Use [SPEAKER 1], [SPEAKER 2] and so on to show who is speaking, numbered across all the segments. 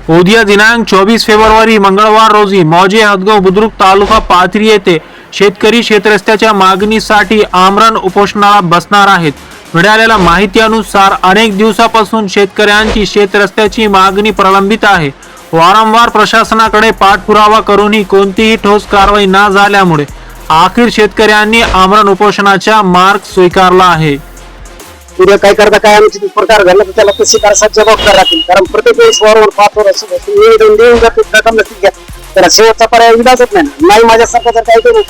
[SPEAKER 1] उद्या दिनांक 24 फेब्रुवारी मंगळवार रोजी मौजे हदगाव बुद्रुक तालुका पाथरी येथे शेतकरी शेतरस्त्याच्या मागणीसाठी आमरण उपोषणाला बसणार आहेत। मिळालेल्या माहितीनुसार अनेक दिवसापासून शेतकऱ्यांची शेतरस्त्याची मागणी प्रलंबित आहे। वारंवार प्रशासनाकडे पाठपुरावा करूनही कोणतीही ठोस कारवाई न झाल्यामुळे अखेर शेतकऱ्यांनी आमरण उपोषणाचा मार्ग स्वीकारला आहे।
[SPEAKER 2] उद्या काय करता काय आमची प्रकार घडला तर त्याला तहसीलदार साहेब जबाबदार राहतील, कारण प्रत्येक वेळेस वारंवार 5 वर्ष निवेदन देऊन जर रक्कम नक्की घ्या त्याला शेवटचा पर्याय विधाचत नाही माझ्यासारखं जर काय करू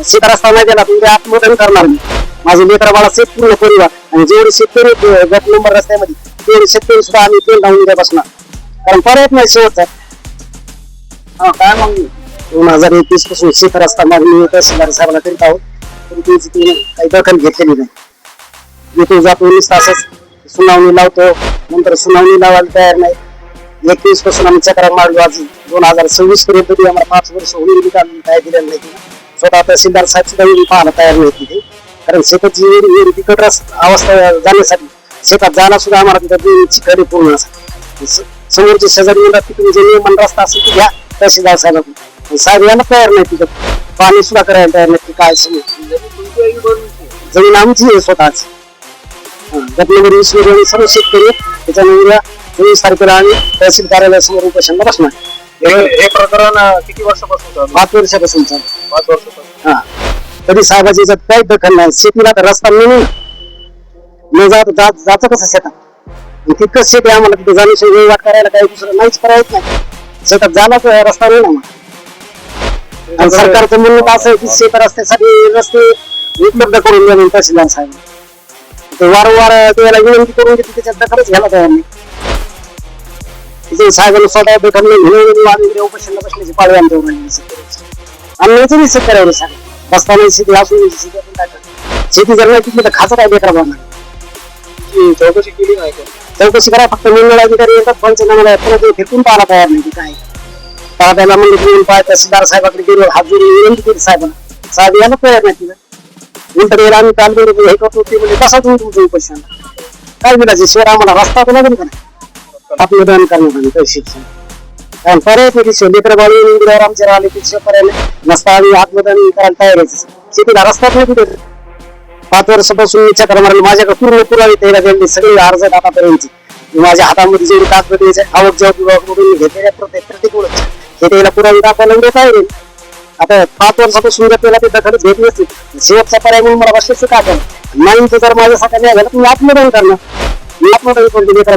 [SPEAKER 2] शेत रस्ता नाही दिला तर उद्या आत्मदहन करणार मी, माझे लेकर बाळा शेत पूर्ण परिवार आणि जेवढे शेतकरी गट नंबर रस्त्यामध्ये तेवढे शेतकरी सुद्धा आम्ही तेल लावून उद्या बसणार, कारण पर्याय नाही शेवटचा। काय मग 2021 पासून शेत रस्ता मागणी तहसीलदार साहेबांना करीत आहोत, तरी त्याची काही दखल घेतलेली नाही। येतो जातो 19 तासच सुनावणी लावतो, नंतर सुनावणी लावायला तयार नाही। 21 पासून आम्ही चक्रा मारलो, आज 2026 पर्यंत आम्हाला 5 वर्ष होईल काय दिलेलं नाही। स्वतः तहसीलदार साहेब सुद्धा येऊन पाहायला तयार नाही तिथे, कारण शेताची एवढी बिकट अवस्था जाण्यासाठी शेतात जायला सुद्धा आम्हाला तिथं चिखली पूर्ण समोरचे शेजारी म्हणतात की तुम्ही जे नियमन रस्ता असेल ते घ्या तहसीलदार साहेब साहेब यायला तयार नाही, तिथं पाणी सुद्धा करायला तयार नाही। काय जमीन आमची आहे स्वतःच, गट नंबर 20 मध्ये सर्व शेतकरी त्याच्यामुळे 24 तारखेला आम्ही तहसील कार्यालयासमोर उपोषणाला बसणार।
[SPEAKER 3] हे प्रकरण किती वर्षापासून चालू?
[SPEAKER 2] 5 वर्षापासून चालू।
[SPEAKER 3] 5 वर्षापासून
[SPEAKER 2] कधी साहेबाची याच्यात काही दखल नाही। शेतीला तर रस्ता मिळून जायचं कसं शेतात, तितकंच शेती आम्हाला तिथे जाण्याशिवाय वहिवाट करायला काही दुसरं नाहीच पर्यायच नाही, शेतात जायला रस्ता नाही ना। सरकारचं म्हणणं असं आहे की शेत रस्त्यासाठी रस्ते उपलब्ध करून द्या म्हणून तहसीलदार साहेब वारंवार त्याला विनंती करून घेतली, त्याच्यात दखलच घ्यायला तयार नाही। तिथे साहेबांना स्वतः दखल घेऊन आम्ही उपोषणाला बसण्याची पाळी आमच्यावर आम्ही नाही शेतकऱ्यावर सांग रस्ता नाही शेती असून शेती जर नाही तिथली तर खायचं काय लेकरा बघणार।
[SPEAKER 3] चौकशी केली नाही का?
[SPEAKER 2] चौकशी करा, फक्त मंडळ अधिकारी येतात पंचनामा फेकून पाहायला तयार नाही। काय त्याला म्हणजे पाय तहसीलदार साहेबाकडे गेलो, हात जोडून विनंती केली साहेबांना, साहेब यायला तयार नाही तिथं उलट वेळेला आम्ही काल हे करतो ते म्हणजे कसा तुम्ही तुमचं उपोषण काय मिळायचे शिवाय आम्हाला रस्ता तर लागेल का नाही आत्मदहन करण्यात तहसील, कारण पर्याय नाही लेकर बाळी आमचे राहिले तिथे पर्याय नसता आम्ही आत्मदहन करायला तयार आहे। शेतीला रस्ताच नाही तिथे 5 वर्षापासून चक्र मारले, माझ्याकडे पूर्ण पुरावे त्याला गेले सगळे अर्ज आतापर्यंत माझ्या हातामध्ये जेवढी कागद आवक जवळ विभागाकडून घेतलेल्या प्रत्येक ओळख हे त्याला पुरावे दाखवायला मिळत आहे। आता 5 वर्षापासून जर त्याला ते दखलच घेत नसतील शेवटचा पर्याय म्हणून मला बसल्याचं काय करणार नाही, जर माझ्यासाठी नाही झालं तुम्ही आत्मदहन करणार, मी आत्मदहन करतो लेकर